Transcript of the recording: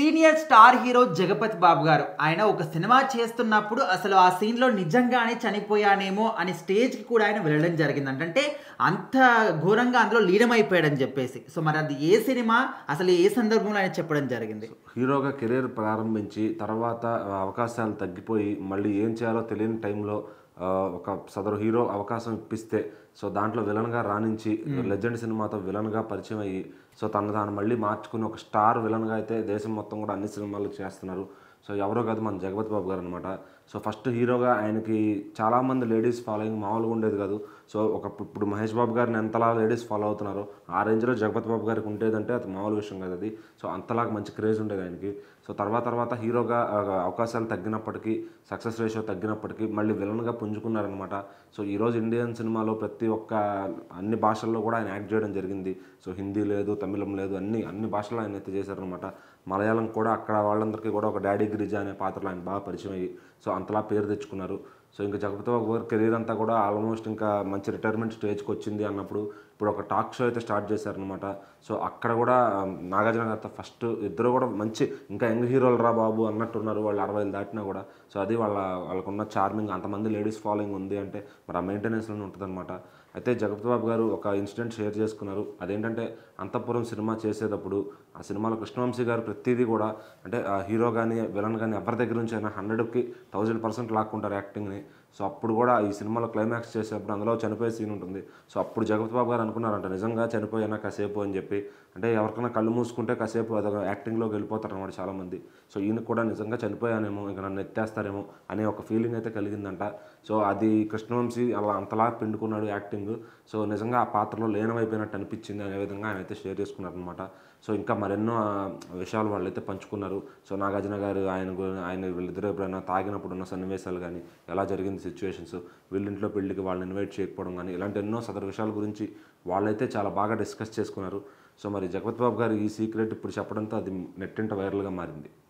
Senior star hero Jagapathi బాబు గారు. ఆయన ఒక సినిమా చేస్తున్నప్పుడు అసలు ఆ సీన్‌లో నిజంగానే చనిపోయానేమో అని స్టేజ్‌కి కూడా ఆయన వెళ్ళడం జరిగిందంట. అంటే అంత ఘోరంగా అందులో లీనమైపోయాడని జెప్పేసి. సో, మరి అది ఏ సినిమా? అసలు ఏ సందర్భంలో ఆయన చెప్పడం జరిగింది? హీరోగా కెరీర్ ప్రారంభించి తర్వాత అవకాశాలు తగ్గిపోయి మళ్ళీ ఏం చేయాలో తెలియని టైంలో ఒక సదరు హీరో అవకాశం ఇప్పిస్తే సో దాంట్లో విలన్గా రాణించి లెజెండ్ సినిమాతో విలన్గా పరిచయం అయ్యి సో తను తాను మళ్ళీ మార్చుకుని ఒక స్టార్ విలన్గా అయితే దేశం మొత్తం కూడా అన్ని సినిమాలు చేస్తున్నారు. సో ఎవరో కాదు మన జగపతి బాబు గారు అనమాట. సో ఫస్ట్ హీరోగా ఆయనకి చాలామంది లేడీస్ ఫాలోయింగ్ మామూలుగా ఉండేది కాదు. సో ఇప్పుడు మహేష్ బాబు గారిని ఎంతలా లేడీస్ ఫాలో అవుతున్నారో ఆ రేంజ్లో జగపతి బాబు గారికి ఉండేదంటే అది మామూలు విషయం కాదు అది. సో అంతలాగా మంచి క్రేజ్ ఉండేది ఆయనకి. సో తర్వాత హీరోగా అవకాశాలు తగ్గినప్పటికీ సక్సెస్ రేషియో తగ్గినప్పటికీ మళ్ళీ విలన్గా పుంజుకున్నారనమాట. సో ఈరోజు ఇండియన్ సినిమాలో ప్రతి ఒక్క అన్ని భాషల్లో కూడా ఆయన యాక్ట్ చేయడం జరిగింది. సో హిందీ లేదు, తమిళం లేదు, అన్ని భాషల్లో ఆయన అయితే చేశారనమాట. మలయాళం కూడా అక్కడ వాళ్ళందరికీ కూడా ఒక డాడీ గిరిజా అనే పాత్రలో ఆయన బాగా పరిచయం అయ్యి సో అంతలా పేరు తెచ్చుకున్నారు. సో ఇంకా జగపతి బాబు గారి కెరీర్ అంతా కూడా ఆల్మోస్ట్ ఇంకా మంచి రిటైర్మెంట్ స్టేజ్కి వచ్చింది అన్నప్పుడు ఇప్పుడు ఒక టాక్ షో అయితే స్టార్ట్ చేశారనమాట. సో అక్కడ కూడా నాగార్జున గారితో ఫస్ట్ ఇద్దరు కూడా మంచి ఇంకా యంగ్ హీరోలు రా బాబు అన్నట్టున్నారు. వాళ్ళు 60 దాటినా కూడా. సో అది వాళ్ళకున్న చార్మింగ్, అంతమంది లేడీస్ ఫాలోయింగ్ ఉంది అంటే మరి ఆ మెయింటెనెన్స్లోనే ఉంటుందన్నమాట. అయితే జగపతి బాబు గారు ఒక ఇన్సిడెంట్ షేర్ చేసుకున్నారు. అదేంటంటే అంతఃపురం సినిమా చేసేటప్పుడు ఆ సినిమాలో కృష్ణవంశీ గారు ప్రతిదీ కూడా అంటే హీరో కానీ విలన్ కానీ ఎవరి దగ్గర నుంచి అయినా 100కి 1000% లాక్కుంటారు యాక్టింగ్ని. సో అప్పుడు కూడా ఈ సినిమాలో క్లైమాక్స్ చేసేటప్పుడు అందులో చనిపోయే సీన్ ఉంటుంది. సో అప్పుడు జగపతి బాబు గారు అనుకున్నారంట నిజంగా చనిపోయినా కాసేపు అని చెప్పి. అంటే ఎవరికైనా కళ్ళు మూసుకుంటే కాసేపు అదొక యాక్టింగ్లోకి వెళ్ళిపోతారు అనమాట చాలామంది. సో ఈయనకు కూడా నిజంగా చనిపోయానేమో ఇంకా నన్ను ఎత్తేస్తారేమో అనే ఒక ఫీలింగ్ అయితే కలిగిందంట. సో అది కృష్ణవంశీ అలా అంతలా పిండుకున్నాడు యాక్టింగ్. సో నిజంగా ఆ పాత్రలో లీనమైపోయినట్టు అనిపించింది అనే విధంగా ఆయన అయితే షేర్ చేసుకున్నారనమాట. సో ఇంకా మరెన్నో విషయాలు వాళ్ళైతే పంచుకున్నారు. సో నాగార్జున గారు ఆయన వీళ్ళిద్దరూ ఎప్పుడైనా తాగినప్పుడు ఉన్న సన్నివేశాలు కానీ ఎలా జరిగింది సిచ్యువేషన్స్, వీళ్ళింట్లో పెళ్ళికి వాళ్ళని ఇన్వైట్ చేయకపోవడం కానీ ఇలాంటి ఎన్నో సదరు విషయాల గురించి వాళ్ళైతే చాలా బాగా డిస్కస్ చేసుకున్నారు. సో మరి జగపతి బాబు గారు ఈ సీక్రెట్ ఇప్పుడు చెప్పడంతో అది నెట్టింట వైరల్గా మారింది.